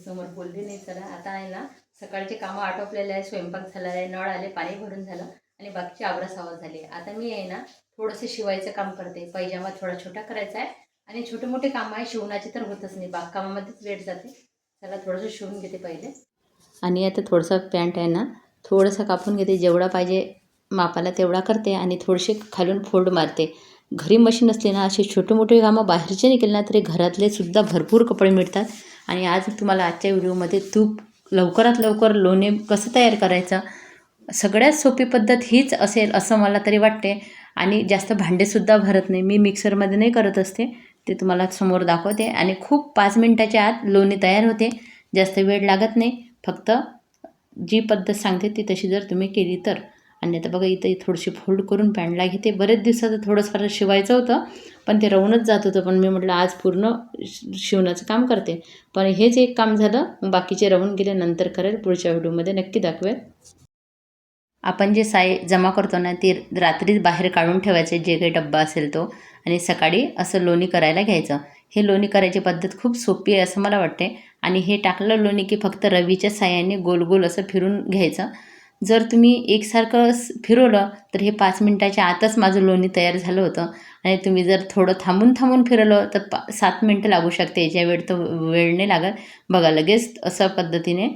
समोर बोलले नाही. चला आता आहे ना, सकाळचे कामं आटोपलेले आहे, स्वयंपाक झाला आहे, नळ आले, पाणी भरून झालं आणि बाकीची आवरासावर झाली. आता मी आहे ना थोडंसं शिवायचं काम करते. पैजामा थोडा छोटा करायचा आहे आणि छोटे मोठे काम आहे, शिवणाचे तर होतच नाही, बागकामामध्येच वेळ जाते. चला थोडंसं शिवून घेते पहिले. आणि आता थोडंसं पॅन्ट आहे ना थोडंसं कापून घेते, जेवढा पाहिजे मापाला तेवढा करते आणि थोडेसे खालून फोल्ड मारते. घरी मशीन असते ना, असे छोटे मोठे कामं बाहेरचे नाही केले ना तरी घरातले सुद्धा भरपूर कपडे मिळतात. आणि आज तुम्हाला आजच्या व्हिडिओमध्ये तूप लवकरात लवकर लोणी कसं तयार करायचं, सगळ्यात सोपी पद्धत हीच असेल असं मला तरी वाटते. आणि जास्त भांडेसुद्धा भरत नाही, मी मिक्सरमध्ये नाही करत असते, ते तुम्हाला समोर दाखवते. आणि खूप 5 मिनटाच्या आत लोणी तयार होते, जास्त वेळ लागत नाही. फक्त जी पद्धत सांगते ती तशी जर तुम्ही केली तर. आणि आता बघा इथं थोडीशी फोल्ड करून पॅन्टला घेते. बरेच दिवसाचं थोडंसं शिवायचं होतं पण ते राहूनच जात होतं, पण मी म्हटलं आज पूर्ण शिवण्याचं काम करते. पण हेच एक काम झालं, मग बाकीचे राहून गेले, नंतर करेल, पुढच्या व्हिडिओमध्ये नक्की दाखवेल. आपण जे साय जमा करतो ना ते रात्री बाहेर काढून ठेवायचे, जे काही डब्बा असेल तो, आणि सकाळी असं लोणी करायला घ्यायचं. हे लोणी करायची पद्धत खूप सोपी आहे असं मला वाटते. आणि हे टाकलं लोणी की फक्त रवीच्या साह्याने गोल गोल असं फिरून घ्यायचं. जर तुम्ही एकसारखं फिरवलं तर हे 5 मिनटाच्या आतच माझं लोणी तयार झालं होतं. आणि तुम्ही जर थोडं थांबून थांबून फिरवलं तर 7 मिनटं लागू शकते, याच्या वेळ तर वेळ नाही लागत. बघा लगेच अशा पद्धतीने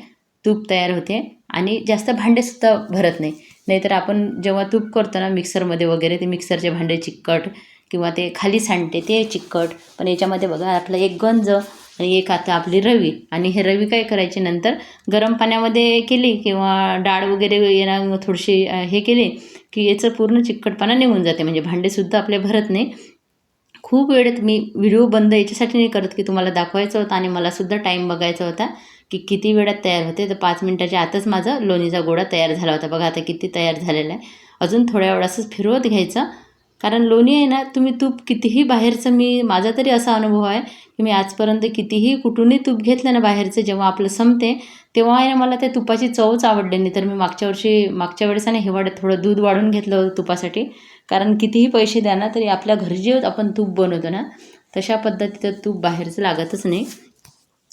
तूप तयार होते आणि जास्त भांडेसुद्धा भरत नाही. नाहीतर आपण जेव्हा तूप करतो ना मिक्सरमध्ये वगैरे, ते मिक्सरचे भांडे चिकट किंवा ते खाली सांडते ते चिकट. पण याच्यामध्ये बघा आपलं एक गंज आणि एक आता आपली रवी. आणि हे रवी काय करायची, नंतर गरम पाण्यामध्ये केली किंवा डाळ वगैरे येणं थोडीशी हे केली की याचं पूर्ण चिकटपणा निघून जाते, म्हणजे भांडेसुद्धा आपले भरत नाही. खूप वेळेत मी व्हिडिओ बंद याच्यासाठी नाही करत की तुम्हाला दाखवायचं होतं आणि मलासुद्धा टाईम बघायचा होता की किती वेळात तयार होते. तर 5 मिनटाच्या आतच माझा लोणीचा गोळा तयार झाला होता. बघा आता किती तयार झालेला आहे. अजून थोड्या वेळ असंच फिरवत घ्यायचं, कारण लोणी आहे ना, तुम्ही तूप कितीही बाहेरचं, माझा तरी असा अनुभव आहे की मी आजपर्यंत कितीही कुठूनही तूप घेतलं ना बाहेरचं, जेव्हा आपलं संपते तेव्हा आहे ना मला त्या तुपाची चवच आवडली नाही. तर मी मागच्या वेळेस आहे हिवाळ्यात थोडं दूध वाढून घेतलं होतं तुपासाठी. कारण कितीही पैसे द्या ना तरी आपल्या घरी जे आपण तूप बनवतो ना तशा पद्धतीचं तूप बाहेरचं लागतच नाही.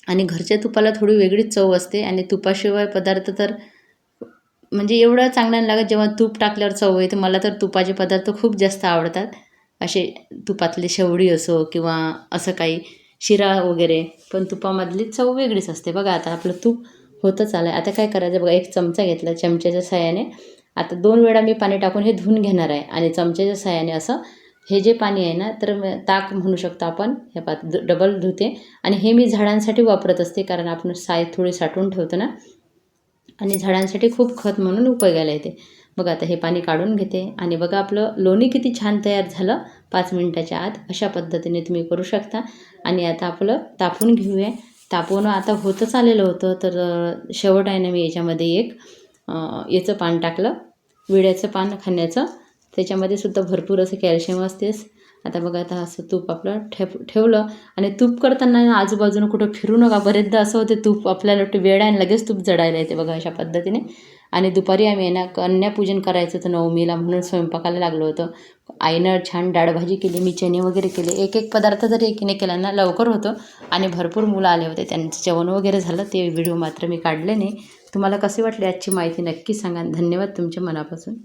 आणि घरच्या तुपाला थोडी वेगळीच चव असते. आणि तुपाशिवाय पदार्थ तर म्हणजे एवढं चांगलं नाही लागत जेव्हा तूप टाकल्यावर चव येते. मला तर तुपाचे पदार्थ खूप जास्त आवडतात, असे तुपातले शेवडी असो किंवा असं काही शिरा वगैरे, पण तुपामधली चव वेगळीच असते. बघा आता आपलं तूप होतच आलं आहे. आता काय करायचं बघा, एक चमचा घेतला, चमच्याच्या साहाय्याने आता 2 वेळा मी पाणी टाकून हे धुवून घेणार आहे. आणि चमच्याच्या साहाय्याने असं हे जे पाणी आहे ना, तर ताक म्हणू शकतो आपण, हे डबल धुते. आणि हे मी झाडांसाठी वापरत असते, कारण आपण साय थोडी साठवून ठेवतो ना, आणि झाडांसाठी खूप खत म्हणून उपयोगाला येते. बघा आता हे पाणी काढून घेते आणि बघा आपलं लोणी किती छान तयार झालं 5 मिनटाच्या आत. अशा पद्धतीने तुम्ही करू शकता. आणि आता आपलं तापून घेऊया. तापवणं आता होतच आलेलं होतं, तर शेवट आहे ना मी याच्यामध्ये एक याचं पान टाकलं, विड्याचं पान खाण्याचं. त्याच्यामध्ये सुद्धा भरपूर असं कॅल्शियम असतेच. आता बघा आता असं तूप आपलं ठेवलं. आणि तूप करताना आजूबाजूनं कुठं फिरू नका. बरेचदा असं होते तूप आपल्याला वेळ आहे लगेच तूप जळायला येते, बघा अशा पद्धतीने. आणि दुपारी आम्ही आहे ना कन्यापूजन करायचं होतं नवमीला, म्हणून स्वयंपाकाला लागलो होतं. आईनं छान डाळभाजी केली, मी चणे वगैरे केले. एक एक पदार्थ जरी एकीने केला ना लवकर होतं. आणि भरपूर मुलं आले होते, त्यांचं जेवण वगैरे झालं. ते व्हिडिओ मात्र मी काढले नाही. तुम्हाला कसे वाटले आजची माहिती नक्की सांगा. धन्यवाद तुमच्या मनापासून.